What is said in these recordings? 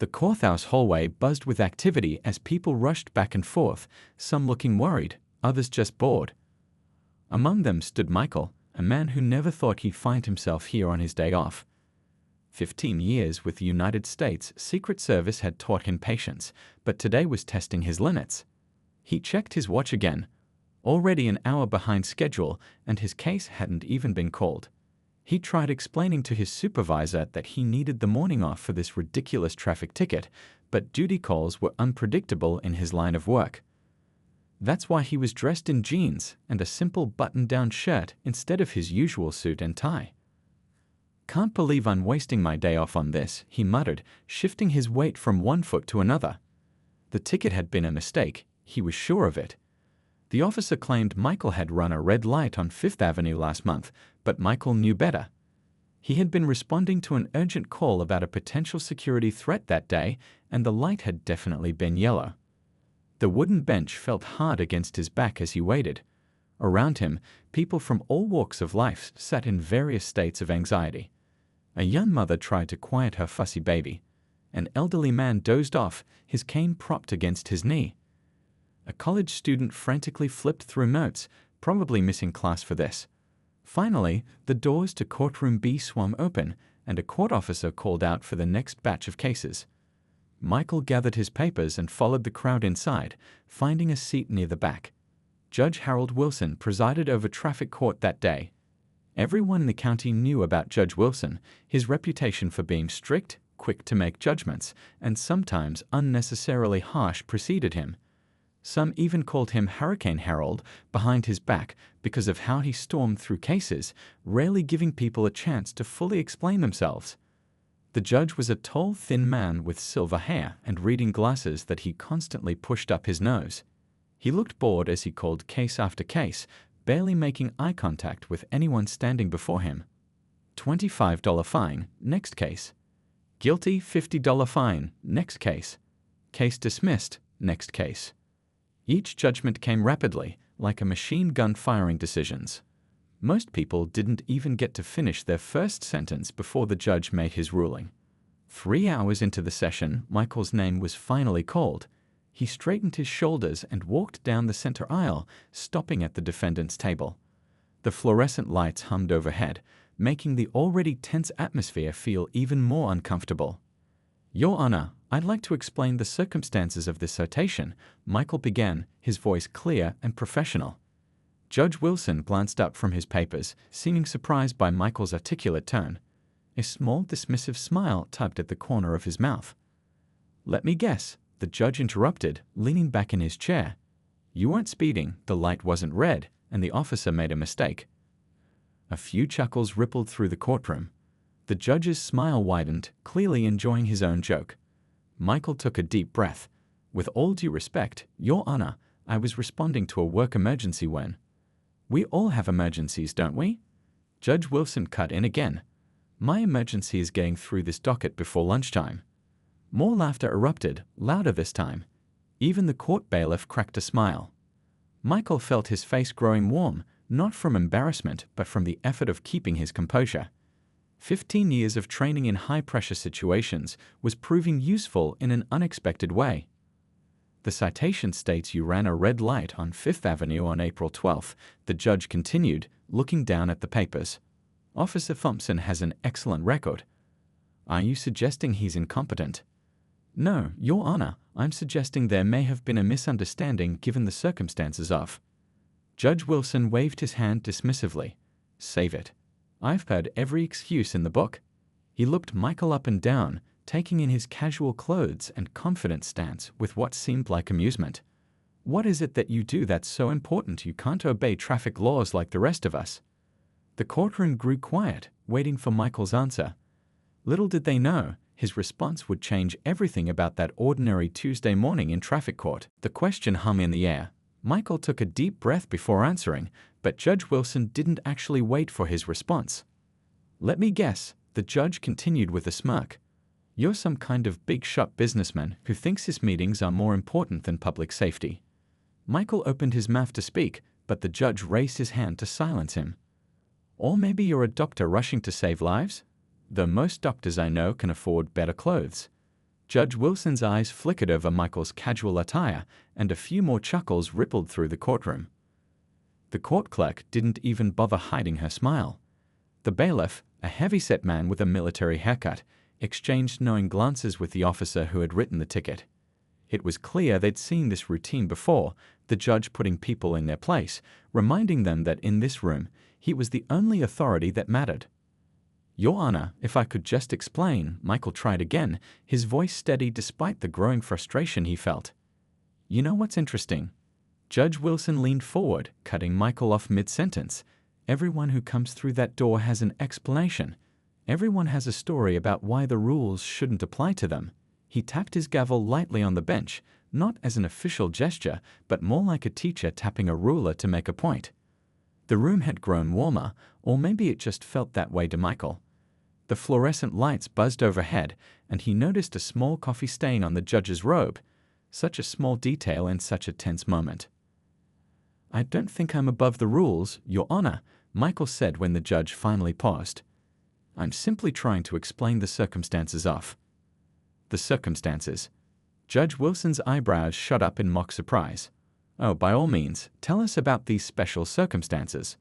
The courthouse hallway buzzed with activity as people rushed back and forth, some looking worried, others just bored. Among them stood Michael, a man who never thought he'd find himself here on his day off. 15 years with the United States Secret Service had taught him patience, but today was testing his limits. He checked his watch again, already an hour behind schedule, and his case hadn't even been called. He tried explaining to his supervisor that he needed the morning off for this ridiculous traffic ticket, but duty calls were unpredictable in his line of work. That's why he was dressed in jeans and a simple button-down shirt instead of his usual suit and tie. "Can't believe I'm wasting my day off on this," he muttered, shifting his weight from one foot to another. The ticket had been a mistake, he was sure of it. The officer claimed Michael had run a red light on Fifth Avenue last month, but Michael knew better. He had been responding to an urgent call about a potential security threat that day, and the light had definitely been yellow. The wooden bench felt hard against his back as he waited. Around him, people from all walks of life sat in various states of anxiety. A young mother tried to quiet her fussy baby. An elderly man dozed off, his cane propped against his knee. A college student frantically flipped through notes, probably missing class for this. Finally, the doors to courtroom B swung open, and a court officer called out for the next batch of cases. Michael gathered his papers and followed the crowd inside, finding a seat near the back. Judge Harold Wilson presided over traffic court that day. Everyone in the county knew about Judge Wilson, his reputation for being strict, quick to make judgments, and sometimes unnecessarily harsh preceded him. Some even called him Hurricane Harold behind his back because of how he stormed through cases, rarely giving people a chance to fully explain themselves. The judge was a tall, thin man with silver hair and reading glasses that he constantly pushed up his nose. He looked bored as he called case after case, barely making eye contact with anyone standing before him. $25 fine, next case. Guilty, $50 fine, next case. Case dismissed, next case. Each judgment came rapidly, like a machine gun firing decisions. Most people didn't even get to finish their first sentence before the judge made his ruling. 3 hours into the session, Michael's name was finally called. He straightened his shoulders and walked down the center aisle, stopping at the defendant's table. The fluorescent lights hummed overhead, making the already tense atmosphere feel even more uncomfortable. "Your Honor, I'd like to explain the circumstances of this citation," Michael began, his voice clear and professional. Judge Wilson glanced up from his papers, seeming surprised by Michael's articulate tone. A small, dismissive smile tugged at the corner of his mouth. "Let me guess," the judge interrupted, leaning back in his chair. "You weren't speeding, the light wasn't red, and the officer made a mistake." A few chuckles rippled through the courtroom. The judge's smile widened, clearly enjoying his own joke. Michael took a deep breath. "With all due respect, Your Honor, I was responding to a work emergency when—" "We all have emergencies, don't we?" Judge Wilson cut in again. "My emergency is getting through this docket before lunchtime." More laughter erupted, louder this time. Even the court bailiff cracked a smile. Michael felt his face growing warm, not from embarrassment, but from the effort of keeping his composure. 15 years of training in high-pressure situations was proving useful in an unexpected way. "The citation states you ran a red light on Fifth Avenue on April 12th, the judge continued, looking down at the papers. "Officer Thompson has an excellent record." "Are you suggesting he's incompetent?" "No, Your Honor, I'm suggesting there may have been a misunderstanding given the circumstances of—" Judge Wilson waved his hand dismissively. "Save it. I've heard every excuse in the book." He looked Michael up and down, taking in his casual clothes and confident stance with what seemed like amusement. "What is it that you do that's so important you can't obey traffic laws like the rest of us?" The courtroom grew quiet, waiting for Michael's answer. Little did they know, his response would change everything about that ordinary Tuesday morning in traffic court. The question hung in the air. Michael took a deep breath before answering, but Judge Wilson didn't actually wait for his response. "Let me guess," the judge continued with a smirk. "You're some kind of big-shot businessman who thinks his meetings are more important than public safety." Michael opened his mouth to speak, but the judge raised his hand to silence him. "Or maybe you're a doctor rushing to save lives? Though most doctors I know can afford better clothes." Judge Wilson's eyes flickered over Michael's casual attire, and a few more chuckles rippled through the courtroom. The court clerk didn't even bother hiding her smile. The bailiff, a heavy-set man with a military haircut, exchanged knowing glances with the officer who had written the ticket. It was clear they'd seen this routine before, the judge putting people in their place, reminding them that in this room, he was the only authority that mattered. "Your Honor, if I could just explain," Michael tried again, his voice steady despite the growing frustration he felt. "You know what's interesting?" Judge Wilson leaned forward, cutting Michael off mid-sentence. "Everyone who comes through that door has an explanation. Everyone has a story about why the rules shouldn't apply to them." He tapped his gavel lightly on the bench, not as an official gesture, but more like a teacher tapping a ruler to make a point. The room had grown warmer, or maybe it just felt that way to Michael. The fluorescent lights buzzed overhead, and he noticed a small coffee stain on the judge's robe. Such a small detail in such a tense moment. "I don't think I'm above the rules, Your Honor," Michael said when the judge finally paused. "I'm simply trying to explain the circumstances of." "The circumstances?" Judge Wilson's eyebrows shot up in mock surprise. "Oh, by all means, tell us about these special circumstances."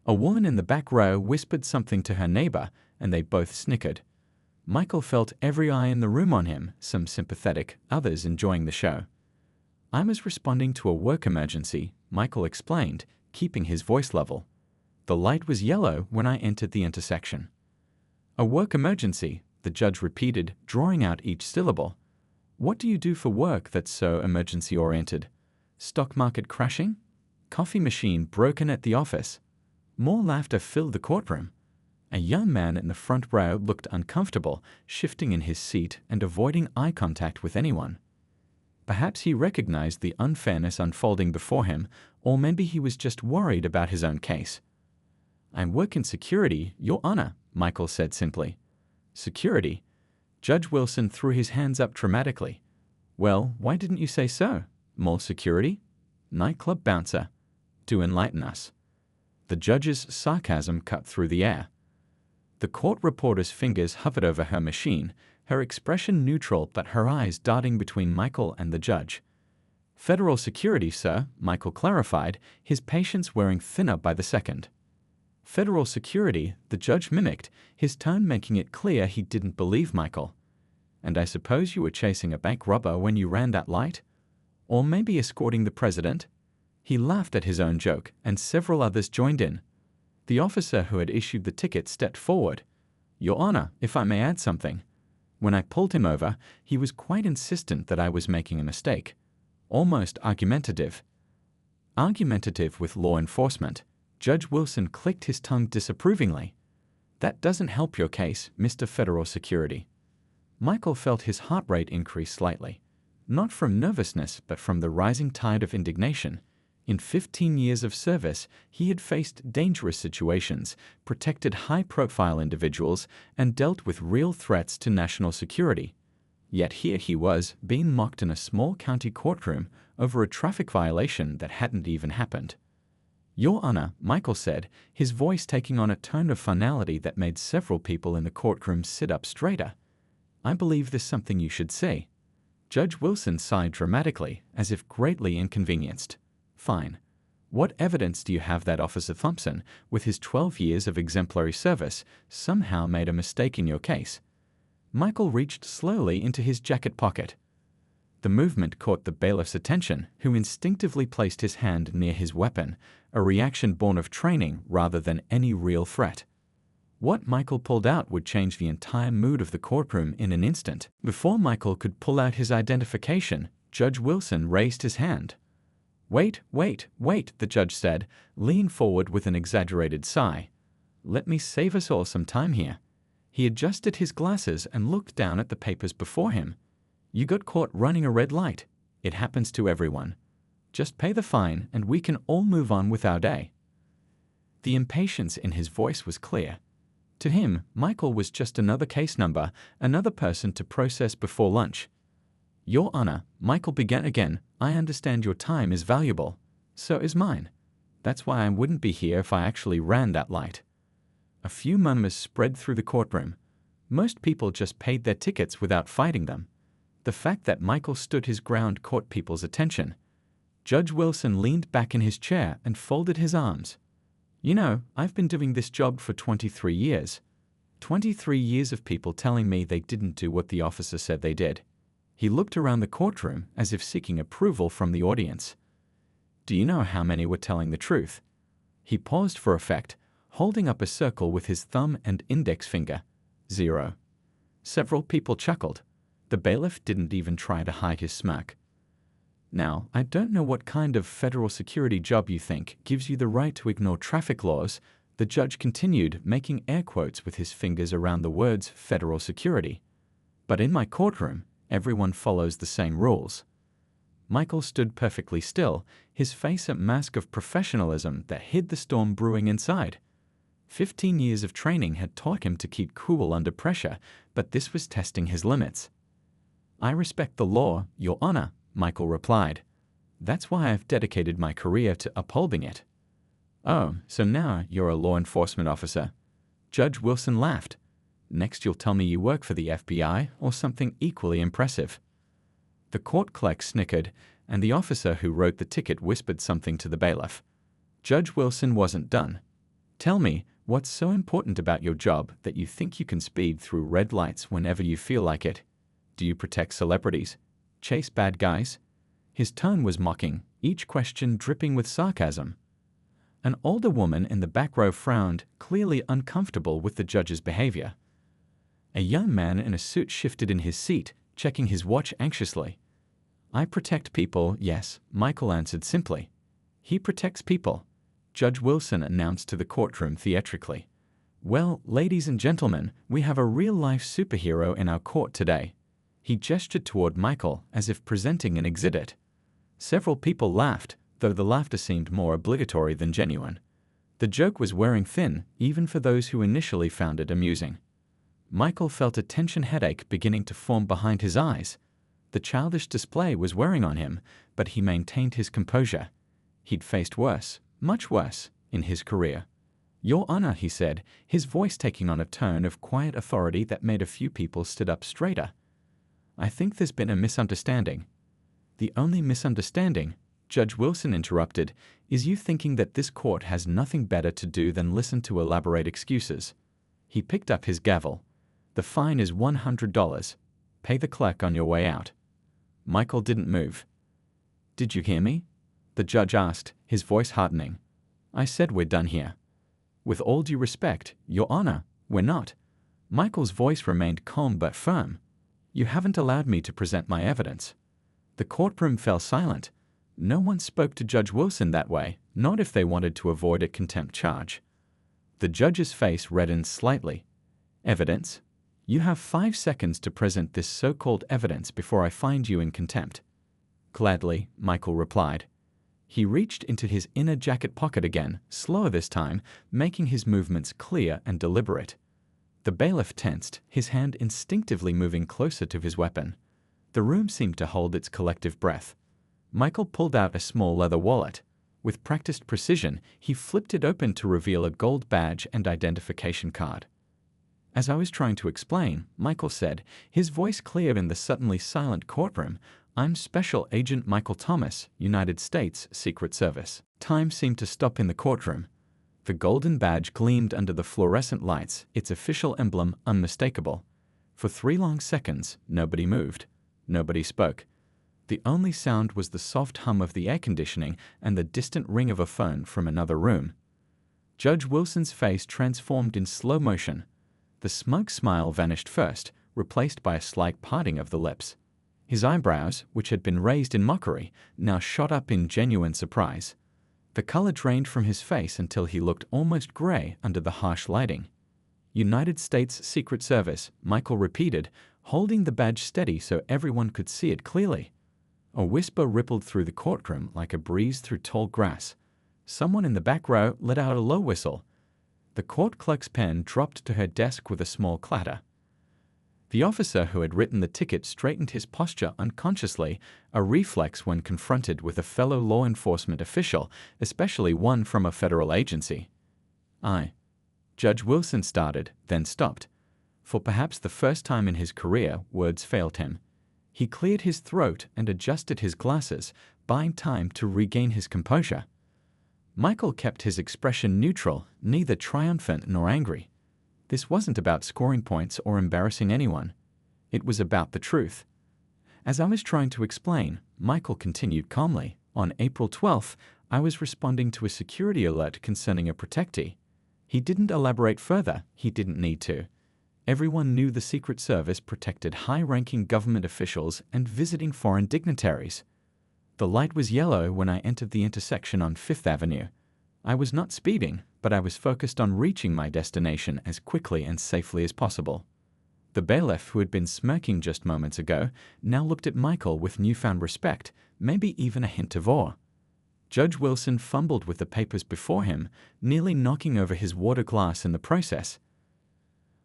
A woman in the back row whispered something to her neighbor, and they both snickered. Michael felt every eye in the room on him, some sympathetic, others enjoying the show. "I was responding to a work emergency," Michael explained, keeping his voice level. "The light was yellow when I entered the intersection." "A work emergency," the judge repeated, drawing out each syllable. "What do you do for work that's so emergency-oriented? Stock market crashing? Coffee machine broken at the office?" More laughter filled the courtroom. A young man in the front row looked uncomfortable, shifting in his seat and avoiding eye contact with anyone. Perhaps he recognized the unfairness unfolding before him, or maybe he was just worried about his own case. "I work in security, Your Honor," Michael said simply. "Security?" Judge Wilson threw his hands up dramatically. "Well, why didn't you say so? More security? Nightclub bouncer? Do enlighten us." The judge's sarcasm cut through the air. The court reporter's fingers hovered over her machine, her expression neutral but her eyes darting between Michael and the judge. "Federal security, sir," Michael clarified, his patience wearing thinner by the second. "Federal security," the judge mimicked, his tone making it clear he didn't believe Michael. "And I suppose you were chasing a bank robber when you ran that light? Or maybe escorting the president?" He laughed at his own joke, and several others joined in. The officer who had issued the ticket stepped forward. "Your Honor, if I may add something. When I pulled him over, he was quite insistent that I was making a mistake. Almost argumentative." Argumentative with law enforcement. Judge Wilson clicked his tongue disapprovingly. "That doesn't help your case, Mr. Federal Security." Michael felt his heart rate increase slightly. Not from nervousness, but from the rising tide of indignation. In 15 years of service, he had faced dangerous situations, protected high-profile individuals, and dealt with real threats to national security. Yet here he was, being mocked in a small county courtroom over a traffic violation that hadn't even happened. "Your Honor," Michael said, his voice taking on a tone of finality that made several people in the courtroom sit up straighter. "I believe there's something you should say." Judge Wilson sighed dramatically, as if greatly inconvenienced. "Fine. What evidence do you have that Officer Thompson, with his 12 years of exemplary service, somehow made a mistake in your case?" Michael reached slowly into his jacket pocket. The movement caught the bailiff's attention, who instinctively placed his hand near his weapon, a reaction born of training rather than any real threat. What Michael pulled out would change the entire mood of the courtroom in an instant. Before Michael could pull out his identification, Judge Wilson raised his hand. "Wait, wait, wait," the judge said, leaning forward with an exaggerated sigh. "Let me save us all some time here." He adjusted his glasses and looked down at the papers before him. "You got caught running a red light. It happens to everyone. Just pay the fine and we can all move on with our day." The impatience in his voice was clear. To him, Michael was just another case number, another person to process before lunch. "Your Honor," Michael began again, "I understand your time is valuable. So is mine. That's why I wouldn't be here if I actually ran that light." A few murmurs spread through the courtroom. Most people just paid their tickets without fighting them. The fact that Michael stood his ground caught people's attention. Judge Wilson leaned back in his chair and folded his arms. You know, I've been doing this job for 23 years. 23 years of people telling me they didn't do what the officer said they did. He looked around the courtroom as if seeking approval from the audience. Do you know how many were telling the truth? He paused for effect, holding up a circle with his thumb and index finger. 0. Several people chuckled. The bailiff didn't even try to hide his smirk. Now, I don't know what kind of federal security job you think gives you the right to ignore traffic laws, the judge continued, making air quotes with his fingers around the words federal security. But in my courtroom, everyone follows the same rules. Michael stood perfectly still, his face a mask of professionalism that hid the storm brewing inside. 15 years of training had taught him to keep cool under pressure, but this was testing his limits. I respect the law, Your Honor, Michael replied. That's why I've dedicated my career to upholding it. Oh, so now you're a law enforcement officer? Judge Wilson laughed. Next you'll tell me you work for the FBI or something equally impressive. The court clerk snickered, and the officer who wrote the ticket whispered something to the bailiff. Judge Wilson wasn't done. Tell me, what's so important about your job that you think you can speed through red lights whenever you feel like it? Do you protect celebrities? Chase bad guys? His tone was mocking, each question dripping with sarcasm. An older woman in the back row frowned, clearly uncomfortable with the judge's behavior. A young man in a suit shifted in his seat, checking his watch anxiously. I protect people, yes, Michael answered simply. He protects people, Judge Wilson announced to the courtroom theatrically. Well, ladies and gentlemen, we have a real-life superhero in our court today. He gestured toward Michael as if presenting an exhibit. Several people laughed, though the laughter seemed more obligatory than genuine. The joke was wearing thin, even for those who initially found it amusing. Michael felt a tension headache beginning to form behind his eyes. The childish display was wearing on him, but he maintained his composure. He'd faced worse, much worse, in his career. Your Honor, he said, his voice taking on a tone of quiet authority that made a few people sit up straighter. I think there's been a misunderstanding. The only misunderstanding, Judge Wilson interrupted, is you thinking that this court has nothing better to do than listen to elaborate excuses. He picked up his gavel. The fine is $100. Pay the clerk on your way out. Michael didn't move. Did you hear me? The judge asked, his voice hardening. I said we're done here. With all due respect, Your Honor, we're not. Michael's voice remained calm but firm. You haven't allowed me to present my evidence. The courtroom fell silent. No one spoke to Judge Wilson that way, not if they wanted to avoid a contempt charge. The judge's face reddened slightly. Evidence? You have 5 seconds to present this so-called evidence before I find you in contempt. Gladly, Michael replied. He reached into his inner jacket pocket again, slower this time, making his movements clear and deliberate. The bailiff tensed, his hand instinctively moving closer to his weapon. The room seemed to hold its collective breath. Michael pulled out a small leather wallet. With practiced precision, he flipped it open to reveal a gold badge and identification card. As I was trying to explain, Michael said, his voice clear in the suddenly silent courtroom, I'm Special Agent Michael Thomas, United States Secret Service. Time seemed to stop in the courtroom. The golden badge gleamed under the fluorescent lights, its official emblem unmistakable. For 3 long seconds, nobody moved. Nobody spoke. The only sound was the soft hum of the air conditioning and the distant ring of a phone from another room. Judge Wilson's face transformed in slow motion. The smug smile vanished first, replaced by a slight parting of the lips. His eyebrows, which had been raised in mockery, now shot up in genuine surprise. The color drained from his face until he looked almost gray under the harsh lighting. United States Secret Service, Michael repeated, holding the badge steady so everyone could see it clearly. A whisper rippled through the courtroom like a breeze through tall grass. Someone in the back row let out a low whistle. The court clerk's pen dropped to her desk with a small clatter. The officer who had written the ticket straightened his posture unconsciously, a reflex when confronted with a fellow law enforcement official, especially one from a federal agency. Judge Wilson started, then stopped. For perhaps the first time in his career, words failed him. He cleared his throat and adjusted his glasses, buying time to regain his composure. Michael kept his expression neutral, neither triumphant nor angry. This wasn't about scoring points or embarrassing anyone. It was about the truth. As I was trying to explain, Michael continued calmly. On April 12th, I was responding to a security alert concerning a protectee. He didn't elaborate further. He didn't need to. Everyone knew the Secret Service protected high-ranking government officials and visiting foreign dignitaries. The light was yellow when I entered the intersection on 5th Avenue. I was not speeding, but I was focused on reaching my destination as quickly and safely as possible. The bailiff, who had been smirking just moments ago, now looked at Michael with newfound respect, maybe even a hint of awe. Judge Wilson fumbled with the papers before him, nearly knocking over his water glass in the process.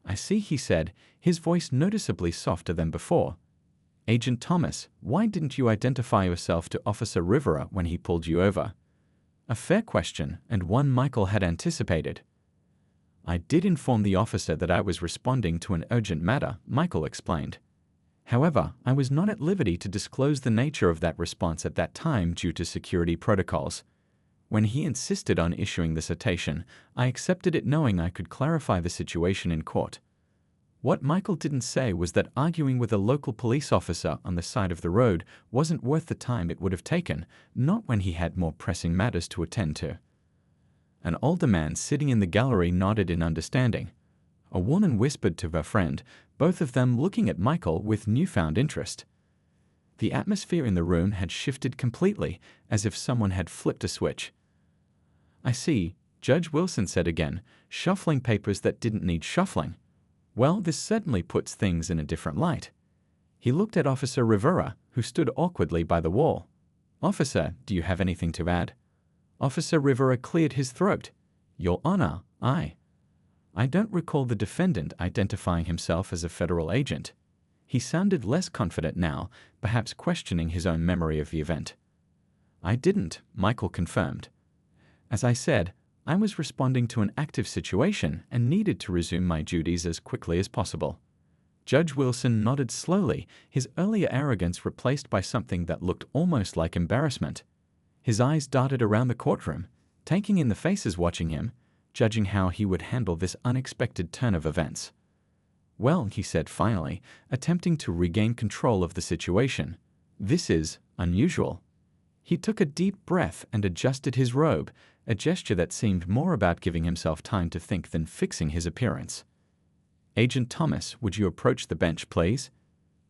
"I see," he said, his voice noticeably softer than before. "Agent Thomas, why didn't you identify yourself to Officer Rivera when he pulled you over?" A fair question, and one Michael had anticipated. "I did inform the officer that I was responding to an urgent matter," Michael explained. "However, I was not at liberty to disclose the nature of that response at that time due to security protocols. When he insisted on issuing the citation, I accepted it knowing I could clarify the situation in court." What Michael didn't say was that arguing with a local police officer on the side of the road wasn't worth the time it would have taken, not when he had more pressing matters to attend to. An older man sitting in the gallery nodded in understanding. A woman whispered to her friend, both of them looking at Michael with newfound interest. The atmosphere in the room had shifted completely, as if someone had flipped a switch. "I see," Judge Wilson said again, shuffling papers that didn't need shuffling. "Well, this certainly puts things in a different light." He looked at Officer Rivera, who stood awkwardly by the wall. "Officer, do you have anything to add?" Officer Rivera cleared his throat. "Your Honor, I don't recall the defendant identifying himself as a federal agent." He sounded less confident now, perhaps questioning his own memory of the event. "I didn't," Michael confirmed. "As I said, I was responding to an active situation and needed to resume my duties as quickly as possible." Judge Wilson nodded slowly, his earlier arrogance replaced by something that looked almost like embarrassment. His eyes darted around the courtroom, taking in the faces watching him, judging how he would handle this unexpected turn of events. "Well," he said finally, attempting to regain control of the situation, "this is unusual." He took a deep breath and adjusted his robe, a gesture that seemed more about giving himself time to think than fixing his appearance. "Agent Thomas, would you approach the bench, please?"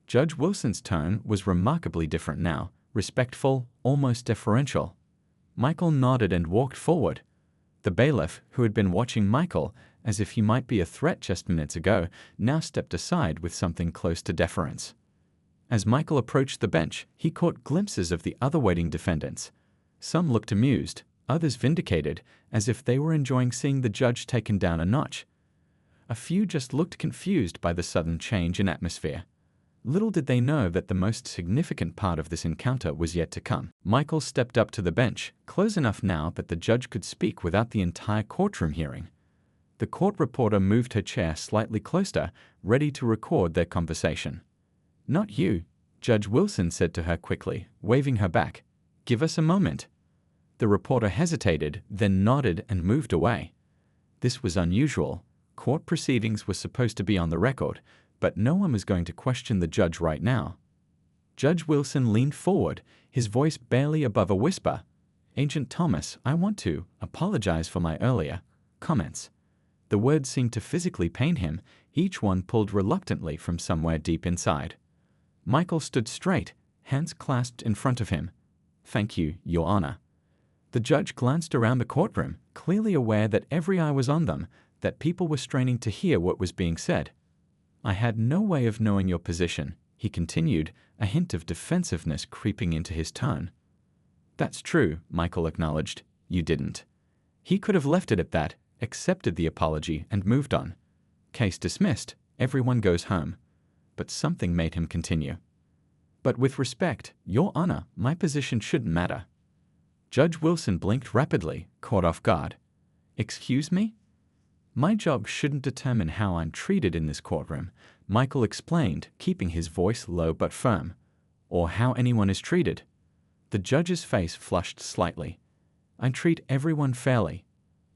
Judge Wilson's tone was remarkably different now, respectful, almost deferential. Michael nodded and walked forward. The bailiff, who had been watching Michael as if he might be a threat just minutes ago, now stepped aside with something close to deference. As Michael approached the bench, he caught glimpses of the other waiting defendants. Some looked amused, others vindicated, as if they were enjoying seeing the judge taken down a notch. A few just looked confused by the sudden change in atmosphere. Little did they know that the most significant part of this encounter was yet to come. Michael stepped up to the bench, close enough now that the judge could speak without the entire courtroom hearing. The court reporter moved her chair slightly closer, ready to record their conversation. "Not you," Judge Wilson said to her quickly, waving her back. "Give us a moment." The reporter hesitated, then nodded and moved away. This was unusual. Court proceedings were supposed to be on the record, but no one was going to question the judge right now. Judge Wilson leaned forward, his voice barely above a whisper. "Agent Thomas, I want to apologize for my earlier comments." The words seemed to physically pain him, each one pulled reluctantly from somewhere deep inside. Michael stood straight, hands clasped in front of him. "Thank you, Your Honor." The judge glanced around the courtroom, clearly aware that every eye was on them, that people were straining to hear what was being said. "I had no way of knowing your position," he continued, a hint of defensiveness creeping into his tone. "That's true," Michael acknowledged. "You didn't." He could have left it at that, accepted the apology, and moved on. Case dismissed, everyone goes home. But something made him continue. "But with respect, Your Honor, my position shouldn't matter." Judge Wilson blinked rapidly, caught off guard. "Excuse me?" "My job shouldn't determine how I'm treated in this courtroom," Michael explained, keeping his voice low but firm. or how anyone is treated. The judge's face flushed slightly. I treat everyone fairly.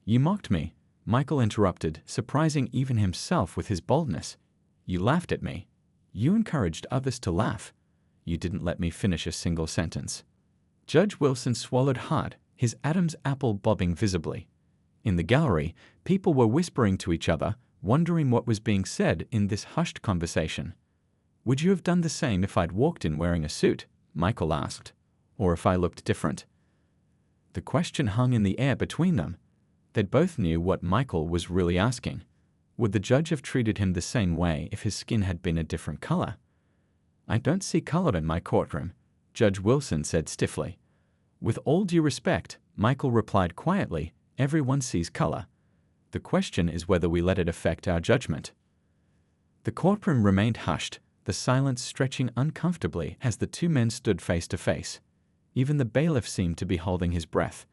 You mocked me, Michael interrupted, surprising even himself with his boldness. You laughed at me. You encouraged others to laugh. You didn't let me finish a single sentence. Judge Wilson swallowed hard, his Adam's apple bobbing visibly. In the gallery, people were whispering to each other, wondering what was being said in this hushed conversation. Would you have done the same if I'd walked in wearing a suit? Michael asked. Or if I looked different? The question hung in the air between them. They both knew what Michael was really asking. Would the judge have treated him the same way if his skin had been a different color? I don't see color in my courtroom, Judge Wilson said stiffly. With all due respect, Michael replied quietly, everyone sees color. The question is whether we let it affect our judgment. The courtroom remained hushed, the silence stretching uncomfortably as the two men stood face to face. Even the bailiff seemed to be holding his breath.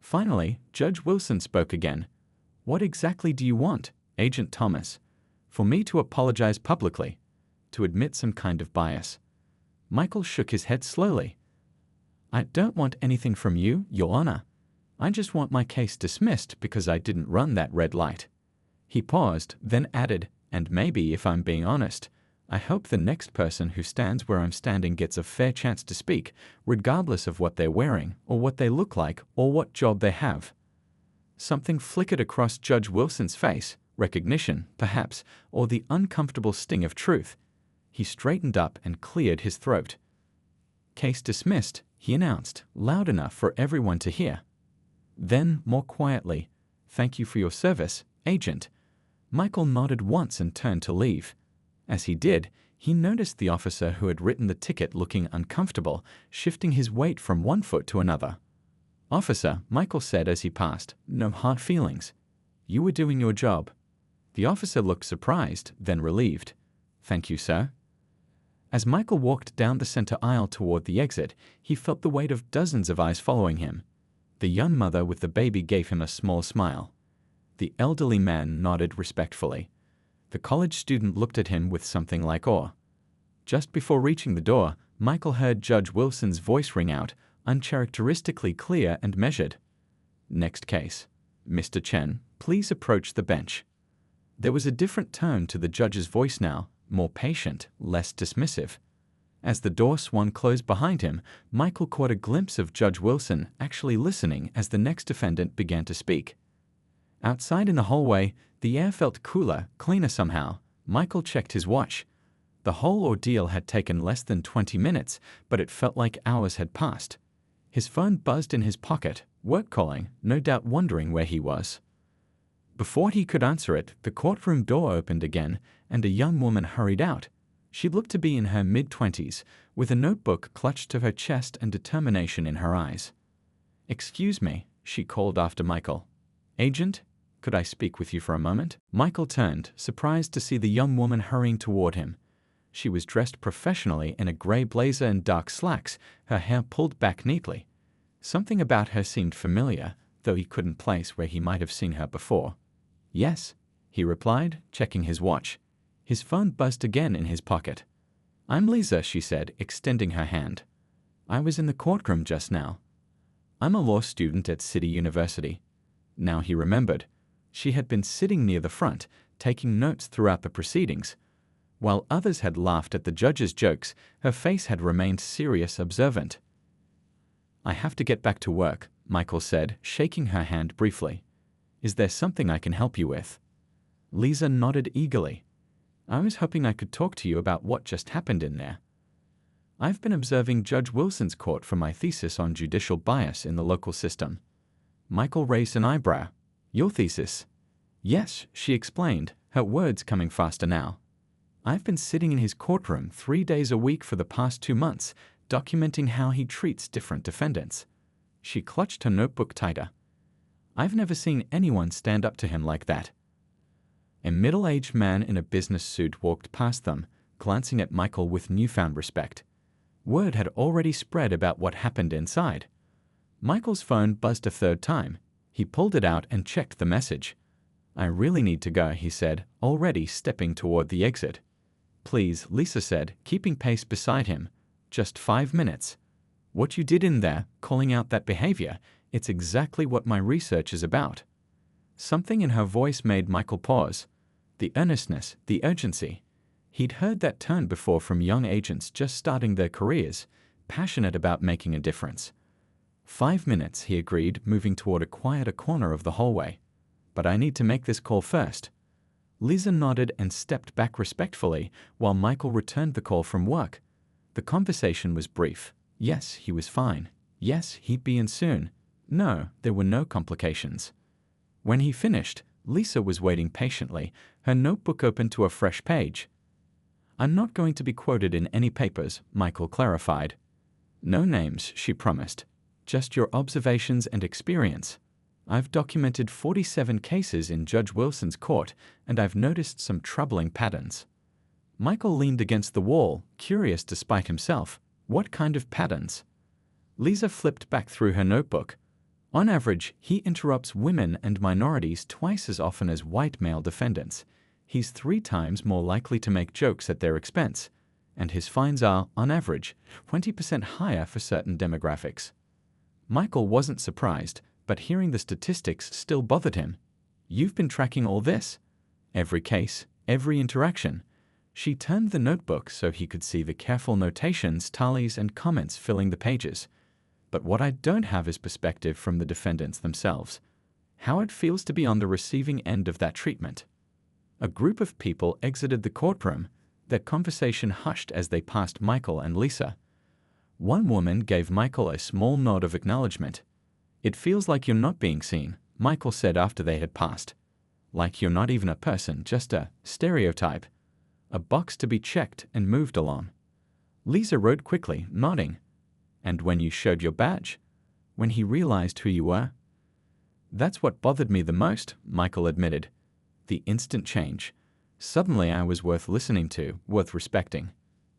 Finally, Judge Wilson spoke again. What exactly do you want, Agent Thomas? For me to apologize publicly? To admit some kind of bias? Michael shook his head slowly. I don't want anything from you, Your Honor. I just want my case dismissed because I didn't run that red light. He paused, then added, and maybe, if I'm being honest, I hope the next person who stands where I'm standing gets a fair chance to speak, regardless of what they're wearing, or what they look like, or what job they have. Something flickered across Judge Wilson's face, recognition, perhaps, or the uncomfortable sting of truth. He straightened up and cleared his throat. Case dismissed, he announced, loud enough for everyone to hear. Then, more quietly, thank you for your service, Agent. Michael nodded once and turned to leave. As he did, he noticed the officer who had written the ticket looking uncomfortable, shifting his weight from one foot to another. Officer, Michael said as he passed, no hard feelings. You were doing your job. The officer looked surprised, then relieved. Thank you, sir. As Michael walked down the center aisle toward the exit, he felt the weight of dozens of eyes following him. The young mother with the baby gave him a small smile. The elderly man nodded respectfully. The college student looked at him with something like awe. Just before reaching the door, Michael heard Judge Wilson's voice ring out, uncharacteristically clear and measured. Next case. Mr. Chen, please approach the bench. There was a different tone to the judge's voice now, more patient, less dismissive. As the door swung closed behind him, Michael caught a glimpse of Judge Wilson actually listening as the next defendant began to speak. Outside in the hallway, the air felt cooler, cleaner somehow. Michael checked his watch. The whole ordeal had taken less than 20 minutes, but it felt like hours had passed. His phone buzzed in his pocket, work calling, no doubt wondering where he was. Before he could answer it, the courtroom door opened again, and a young woman hurried out. She looked to be in her mid-20s, with a notebook clutched to her chest and determination in her eyes. Excuse me, she called after Michael. Agent, could I speak with you for a moment? Michael turned, surprised to see the young woman hurrying toward him. She was dressed professionally in a gray blazer and dark slacks, her hair pulled back neatly. Something about her seemed familiar, though he couldn't place where he might have seen her before. Yes, he replied, checking his watch. His phone buzzed again in his pocket. I'm Lisa, she said, extending her hand. I was in the courtroom just now. I'm a law student at City University. Now he remembered. She had been sitting near the front, taking notes throughout the proceedings. While others had laughed at the judge's jokes, her face had remained serious, observant. I have to get back to work, Michael said, shaking her hand briefly. Is there something I can help you with? Lisa nodded eagerly. I was hoping I could talk to you about what just happened in there. I've been observing Judge Wilson's court for my thesis on judicial bias in the local system. Michael raised an eyebrow. Your thesis? Yes, she explained, her words coming faster now. I've been sitting in his courtroom 3 days a week for the past 2 months, documenting how he treats different defendants. She clutched her notebook tighter. I've never seen anyone stand up to him like that. A middle-aged man in a business suit walked past them, glancing at Michael with newfound respect. Word had already spread about what happened inside. Michael's phone buzzed a third time. He pulled it out and checked the message. I really need to go, he said, already stepping toward the exit. Please, Lisa said, keeping pace beside him. Just 5 minutes. What you did in there, calling out that behavior, it's exactly what my research is about. Something in her voice made Michael pause. The earnestness, the urgency. He'd heard that tone before from young agents just starting their careers, passionate about making a difference. 5 minutes, he agreed, moving toward a quieter corner of the hallway. But I need to make this call first. Lisa nodded and stepped back respectfully while Michael returned the call from work. The conversation was brief. Yes, he was fine. Yes, he'd be in soon. No, there were no complications. When he finished, Lisa was waiting patiently, her notebook open to a fresh page. I'm not going to be quoted in any papers, Michael clarified. No names, she promised. Just your observations and experience. I've documented 47 cases in Judge Wilson's court, and I've noticed some troubling patterns. Michael leaned against the wall, curious despite himself. What kind of patterns? Lisa flipped back through her notebook. On average, he interrupts women and minorities twice as often as white male defendants. He's 3 times more likely to make jokes at their expense, and his fines are, on average, 20% higher for certain demographics. Michael wasn't surprised, but hearing the statistics still bothered him. You've been tracking all this? Every case, every interaction. She turned the notebook so he could see the careful notations, tallies, and comments filling the pages. But what I don't have is perspective from the defendants themselves. How it feels to be on the receiving end of that treatment. A group of people exited the courtroom, their conversation hushed as they passed Michael and Lisa. One woman gave Michael a small nod of acknowledgement. It feels like you're not being seen, Michael said after they had passed. Like you're not even a person, just a stereotype. A box to be checked and moved along. Lisa wrote quickly, nodding. And when you showed your badge? When he realized who you were? That's what bothered me the most, Michael admitted. The instant change. Suddenly I was worth listening to, worth respecting.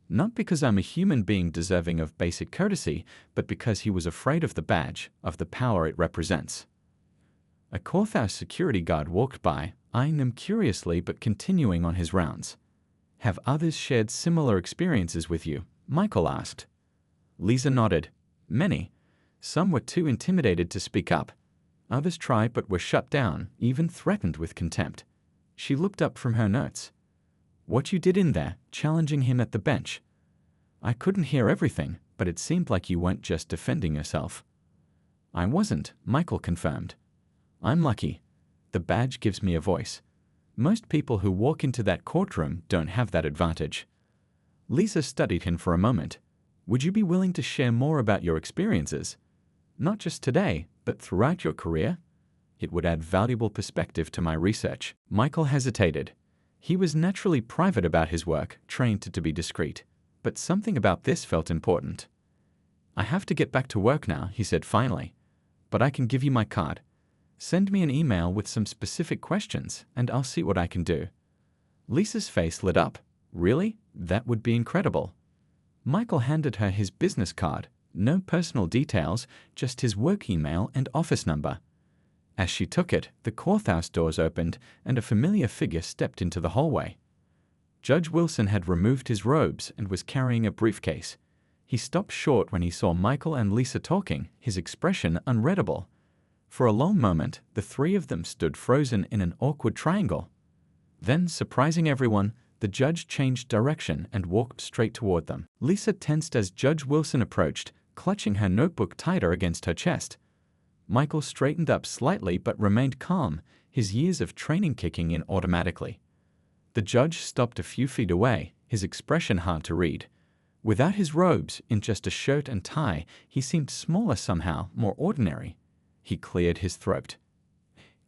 Not because I'm a human being deserving of basic courtesy, but because he was afraid of the badge, of the power it represents. A courthouse security guard walked by, eyeing them curiously but continuing on his rounds. Have others shared similar experiences with you? Michael asked. Lisa nodded. Many. Some were too intimidated to speak up. Others tried but were shut down, even threatened with contempt. She looked up from her notes. What you did in there, challenging him at the bench. I couldn't hear everything, but it seemed like you weren't just defending yourself. I wasn't, Michael confirmed. I'm lucky. The badge gives me a voice. Most people who walk into that courtroom don't have that advantage. Lisa studied him for a moment. Would you be willing to share more about your experiences? Not just today, but throughout your career? It would add valuable perspective to my research. Michael hesitated. He was naturally private about his work, trained to be discreet. But something about this felt important. I have to get back to work now, he said finally. But I can give you my card. Send me an email with some specific questions, and I'll see what I can do. Lisa's face lit up. Really? That would be incredible. Michael handed her his business card. No personal details, just his work email and office number. As she took it, the courthouse doors opened, and a familiar figure stepped into the hallway. Judge Wilson had removed his robes and was carrying a briefcase. He stopped short when he saw Michael and Lisa talking, his expression unreadable. For a long moment, the 3 of them stood frozen in an awkward triangle. Then, surprising everyone, the judge changed direction and walked straight toward them. Lisa tensed as Judge Wilson approached, clutching her notebook tighter against her chest. Michael straightened up slightly but remained calm, his years of training kicking in automatically. The judge stopped a few feet away, his expression hard to read. Without his robes, in just a shirt and tie, he seemed smaller somehow, more ordinary. He cleared his throat.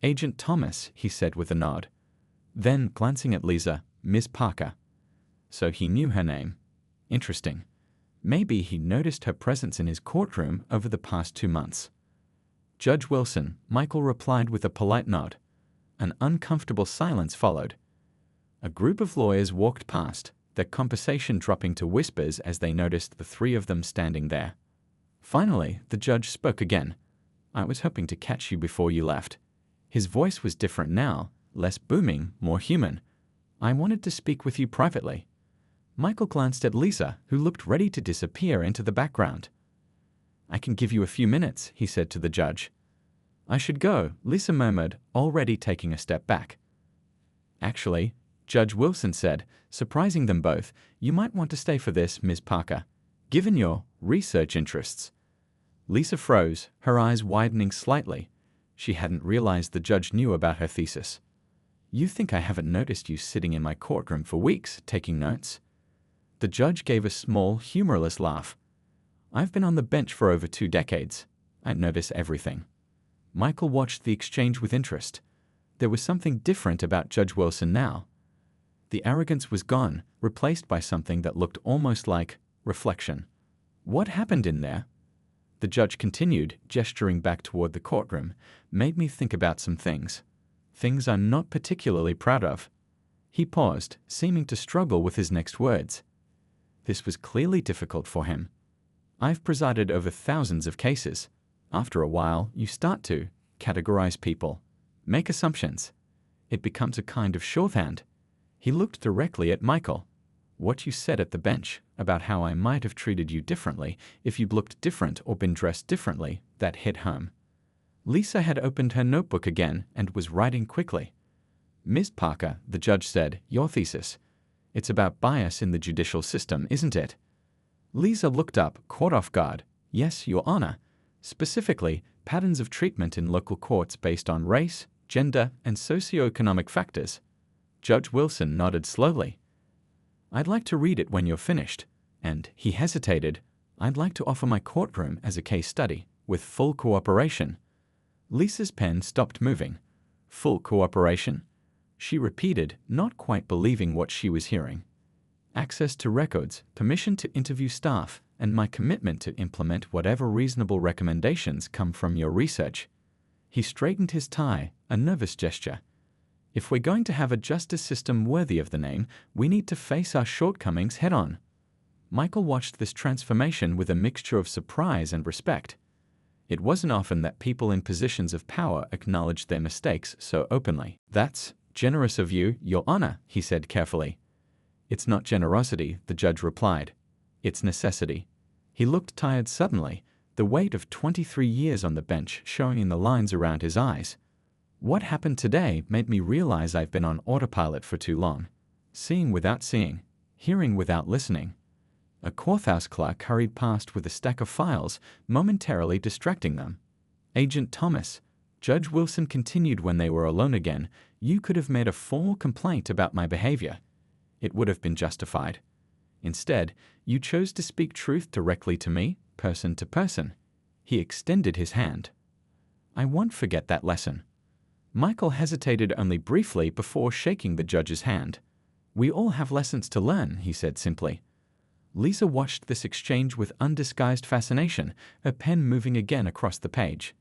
Agent Thomas, he said with a nod. Then, glancing at Lisa, Miss Parker. So he knew her name. Interesting. Maybe he noticed her presence in his courtroom over the past 2 months. Judge Wilson, Michael replied with a polite nod. An uncomfortable silence followed. A group of lawyers walked past, their conversation dropping to whispers as they noticed the 3 of them standing there. Finally, the judge spoke again. I was hoping to catch you before you left. His voice was different now, less booming, more human. I wanted to speak with you privately. Michael glanced at Lisa, who looked ready to disappear into the background. "I can give you a few minutes," he said to the judge. "I should go," Lisa murmured, already taking a step back. "Actually," Judge Wilson said, surprising them both, "you might want to stay for this, Ms. Parker, given your research interests." Lisa froze, her eyes widening slightly. She hadn't realized the judge knew about her thesis. "You think I haven't noticed you sitting in my courtroom for weeks, taking notes?" The judge gave a small, humorless laugh. "I've been on the bench for over 2 decades. I notice everything." Michael watched the exchange with interest. There was something different about Judge Wilson now. The arrogance was gone, replaced by something that looked almost like reflection. "What happened in there?" The judge continued, gesturing back toward the courtroom. "Made me think about some things. Things I'm not particularly proud of." He paused, seeming to struggle with his next words. This was clearly difficult for him. "I've presided over thousands of cases. After a while, you start to categorize people, make assumptions. It becomes a kind of shorthand." He looked directly at Michael. "What you said at the bench about how I might have treated you differently if you'd looked different or been dressed differently, that hit home." Lisa had opened her notebook again and was writing quickly. "Ms. Parker," the judge said, "your thesis. It's about bias in the judicial system, isn't it?" Lisa looked up, caught off guard. "Yes, Your Honor. Specifically, patterns of treatment in local courts based on race, gender, and socioeconomic factors." Judge Wilson nodded slowly. "I'd like to read it when you're finished." And he hesitated. "I'd like to offer my courtroom as a case study, with full cooperation." Lisa's pen stopped moving. "Full cooperation?" She repeated, not quite believing what she was hearing. "Access to records, permission to interview staff, and my commitment to implement whatever reasonable recommendations come from your research." He straightened his tie, a nervous gesture. "If we're going to have a justice system worthy of the name, we need to face our shortcomings head-on." Michael watched this transformation with a mixture of surprise and respect. It wasn't often that people in positions of power acknowledged their mistakes so openly. "That's generous of you, Your Honor," he said carefully. "It's not generosity," the judge replied. "It's necessity." He looked tired suddenly, the weight of 23 years on the bench showing in the lines around his eyes. "What happened today made me realize I've been on autopilot for too long. Seeing without seeing, hearing without listening." A courthouse clerk hurried past with a stack of files, momentarily distracting them. "Agent Thomas," Judge Wilson continued when they were alone again, "you could have made a formal complaint about my behavior. It would have been justified. Instead, you chose to speak truth directly to me, person to person." He extended his hand. "I won't forget that lesson." Michael hesitated only briefly before shaking the judge's hand. "We all have lessons to learn," he said simply. Lisa watched this exchange with undisguised fascination, her pen moving again across the page.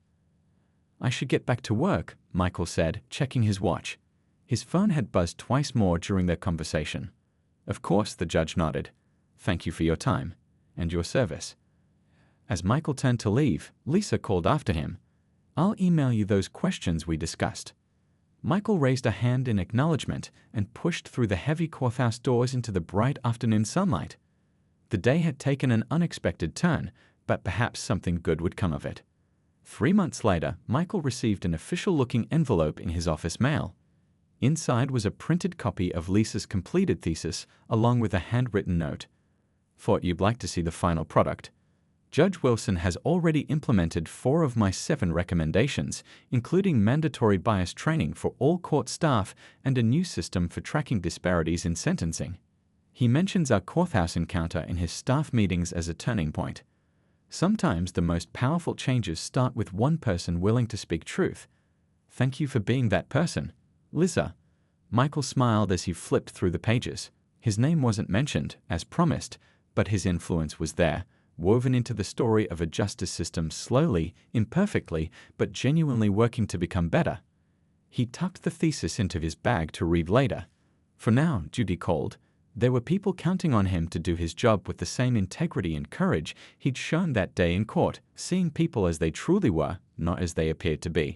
"I should get back to work," Michael said, checking his watch. His phone had buzzed twice more during their conversation. "Of course," the judge nodded. "Thank you for your time and your service." As Michael turned to leave, Lisa called after him. "I'll email you those questions we discussed." Michael raised a hand in acknowledgement and pushed through the heavy courthouse doors into the bright afternoon sunlight. The day had taken an unexpected turn, but perhaps something good would come of it. 3 months later, Michael received an official-looking envelope in his office mail. Inside was a printed copy of Lisa's completed thesis, along with a handwritten note. "Thought you'd like to see the final product. Judge Wilson has already implemented 4 of my 7 recommendations, including mandatory bias training for all court staff and a new system for tracking disparities in sentencing." He mentions our courthouse encounter in his staff meetings as a turning point. "Sometimes the most powerful changes start with one person willing to speak truth. Thank you for being that person, Lisa." Michael smiled as he flipped through the pages. His name wasn't mentioned, as promised, but his influence was there, woven into the story of a justice system slowly, imperfectly, but genuinely working to become better. He tucked the thesis into his bag to read later. For now, Judy called. There were people counting on him to do his job with the same integrity and courage he'd shown that day in court, seeing people as they truly were, not as they appeared to be.